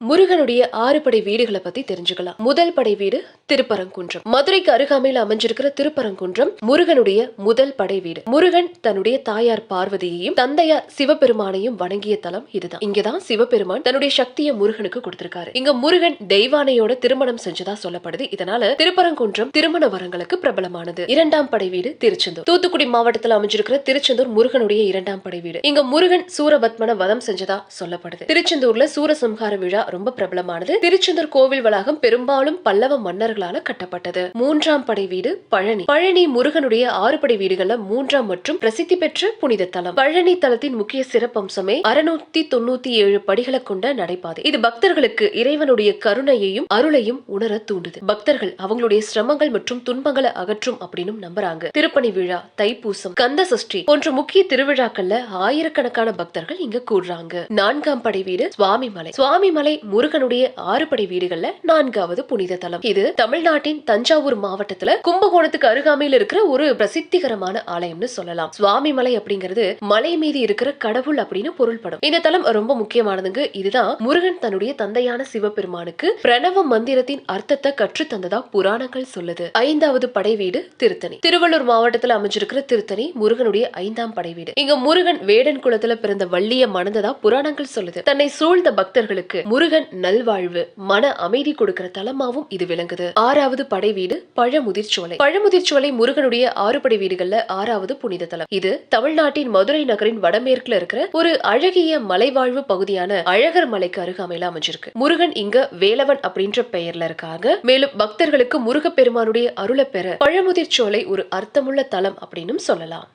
முருகனுடைய 6 படை வீடுகளை பத்தி தெரிஞ்சுக்கலாம். முதல் படை வீடு திருப்பரங்குன்றம். மதுரைக்கு அருகாமையில் அமைஞ்சிருக்கிற திருப்பரங்குன்றம் முருகனுடைய முதல் படை வீடு. முருகன் தன்னுடைய தாயார் பார்வதியையும் தந்தையார் சிவபெருமானையும் வணங்கிய தலம் இதுதான். இங்கதான் சிவபெருமான் தன்னுடைய சக்தியை முருகனுக்கு கொடுத்திருக்காரு. இங்க முருகன் தெய்வானையோட திருமணம் செஞ்சதா சொல்லப்படுது. இதனால திருப்பரங்குன்றம் திருமண வரங்களுக்கு பிரபலமானது. இரண்டாம் படை வீடு திருச்செந்தூர். தூத்துக்குடி மாவட்டத்தில் அமைஞ்சிருக்கிற திருச்செந்தூர் முருகனுடைய இரண்டாம் படை வீடு. இங்க முருகன் சூரபத்மன வதம் செஞ்சதா சொல்லப்படுது. திருச்செந்தூர்ல சூரசம்ஹார விழா ரொம்ப பிரபலமானது. திருச்செந்தூர் கோவில் வளாகம் பெரும்பாலும் பல்லவ மன்னர்களால கட்டப்பட்டது. மூன்றாம் படை வீடு பழனி. பழனி முருகனுடைய 6 படை வீடுகள்ல மூன்றாம் மற்றும் பிரசித்தி பெற்ற புனித தலம். பழனி தலத்தின் முக்கிய சிறப்பம்சமே 697 படிகளை கொண்ட நடைபாதை. இது பக்தர்களுக்கு இறைவனுடைய கருணையையும் அருளையும் உணர தூண்டுது. பக்தர்கள் அவங்களுடைய சிரமங்கள் மற்றும் துன்பங்களை அகற்றும் அப்படின்னு நம்புறாங்க. திருப்பணி விழா, தைப்பூசம், கந்த சஷ்டி போன்ற முக்கிய திருவிழாக்கள்ல ஆயிரக்கணக்கான பக்தர்கள் இங்க கூடுறாங்க. நான்காம் படை வீடு சுவாமிமலை. சுவாமிமலை முருகனுடைய 6 படை வீடுகள்ல 4வது புனித தலம். இது தமிழ்நாட்டின் தஞ்சாவூர் மாவட்டத்துல கும்பகோணத்துக்கு அருகாமையில் இருக்கிற ஒரு பிரசித்திகரமான ஆலயம்னு சொல்லலாம். சுவாமிமலை அப்படிங்கிறது மலை மீது இருக்கிற கடவுள் அப்படின்னு பொருள்படும். இந்த தலம் ரொம்ப முக்கியமானதுங்க. இதுதான் முருகன் தன்னுடைய தந்தையான சிவபெருமானுக்கு பிரணவ மந்திரத்தின் அர்த்தத்தை கற்று தந்ததா புராணங்கள் சொல்லுது. 5வது படை வீடு திருத்தணி. திருவள்ளூர் மாவட்டத்தில் அமைஞ்சிருக்கிற திருத்தணி முருகனுடைய 5ஆம் படை வீடு. இங்க முருகன் வேடன் குலத்துல பிறந்த வள்ளிய மணந்ததா புராணங்கள் சொல்லுது. தன்னை சூழ்ந்த பக்தர்களுக்கு முருகன் நல்வாழ்வு, மன அமைதி கொடுக்கிற தலமாவும் இது விளங்குது. 6வது படை வீடு பழமுதிர்ச்சோலை. பழமுதிர்ச்சோலை முருகனுடைய 6 படை வீடுகள்ல 6வது புனித தலம். இது தமிழ்நாட்டின் மதுரை நகரின் வடமேற்குல இருக்கிற ஒரு அழகிய மலைவாழ்வு பகுதியான அழகர் மலைக்கு அருகாமையில அமைஞ்சிருக்கு. முருகன் இங்க வேலவன் அப்படின்ற பெயர்ல இருக்காங்க. மேலும் பக்தர்களுக்கு முருகப்பெருமானுடைய அருளை பெற பழமுதிர்ச்சோலை ஒரு அர்த்தமுள்ள தலம் அப்படின்னு சொல்லலாம்.